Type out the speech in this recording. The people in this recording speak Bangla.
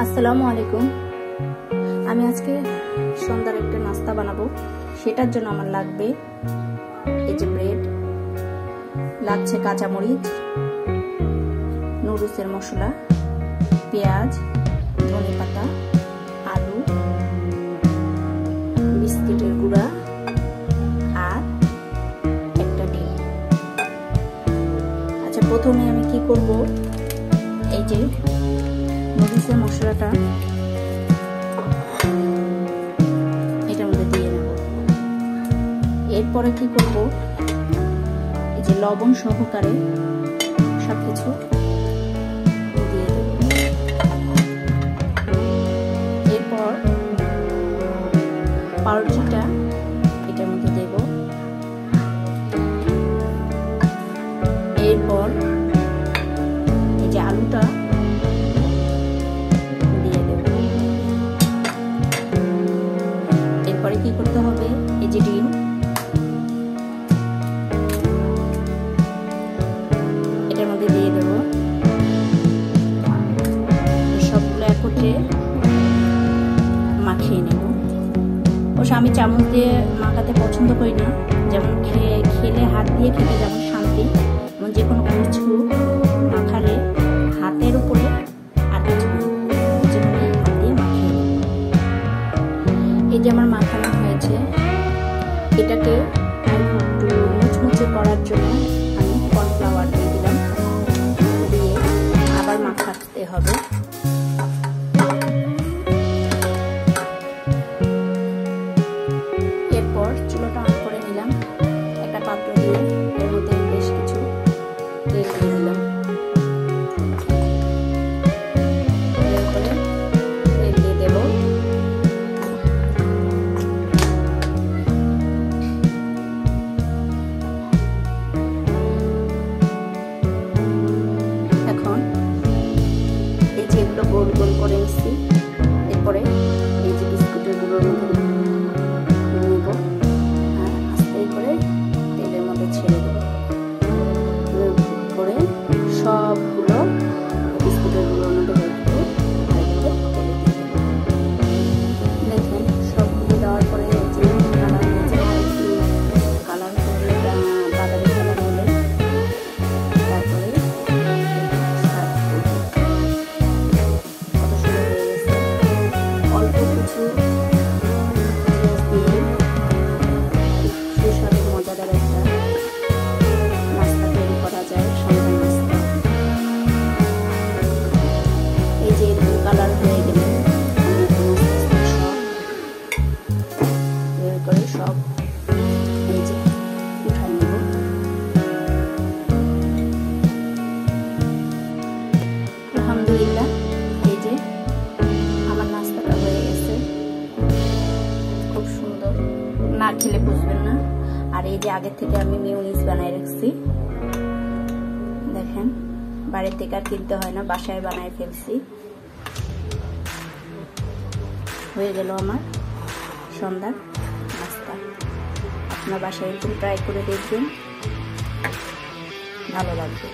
আসসালামু আলাইকুম। আমি আজকে সন্ধ্যার একটা নাস্তা বানাবো। সেটার জন্য আমার লাগবে এই যে ব্রেড, লাগছে কাঁচামরিচ, নুডলসের মশলা, পেঁয়াজ, ধনেপাতা, আলু, বিস্কিটের গুঁড়া আর একটা ডিম। আচ্ছা, প্রথমে আমি কি করব, এই যে নুডলসের মশলাটা এটার মধ্যে দিয়ে নেব। এরপরে কি করব, এই যে লবণ সহকারে সবকিছু দিয়ে দেব। এরপর পাউরুটিটা এটার মধ্যে দেব। এরপর এই যে আলুটা কি করতে হবে, এই যে ডিম এটার মধ্যে দিয়ে দেব। সবগুলো একত্রে মাখিয়ে নেব। অবশ্য আমি চামচ দিয়ে মাখাতে পছন্দ করি না, যেমন খেলে হাত দিয়ে খেতে যেমন শান্তি, যেমন যে কোনো কিছু মাখালে হাতের উপরে আর কিছু হাত দিয়ে মাখিয়ে নেব। এই যে আমার মাখানো হয়েছে, এটাকে একটু মুচমুচে করার জন্য আমি কর্নফ্লাওয়ার দিয়ে দিলাম, দিয়ে আবার মাখাতে হবে। এরপর চুলাটা অন করে নিলাম, একটা পাত্র দিয়ে এর মধ্যে বেশ কিছু তেল দিয়ে দিলাম। এরপরে তেল দিয়ে দেব। গোল গোল করে নিচ্ছি। এরপরে এই যে বিস্কুটের গুঁড়োর মধ্যে নেব আর আস্তে করে তেলের মধ্যে ছেড়ে দেব করে সবগুলো বিস্কুটের গুঁড়োর মধ্যে রাখবো। দেখুন সবগুলো দেওয়ার পরে যে কালার হয়েছে, কালার করে বাদামি কালার হলে তারপরে কালার হয়ে গেলে সব এই যে উঠাই নেব। আলহামদুলিল্লাহ, এই যে আমার নাস্তাটা হয়ে গেছে, খুব সুন্দর, না খেলে বুঝবেন না। আর এই যে আগের থেকে আমি মিউনিস বানাই রাখছি, দেখেন বাইরের থেকে আর কিনতে হয় না, বাসায় বানায় ফেলছি। হয়ে গেল আমার সন্ধ্যার নাস্তা। আপনার বাসায় একটু ট্রাই করে দেখবেন, ভালো লাগবে।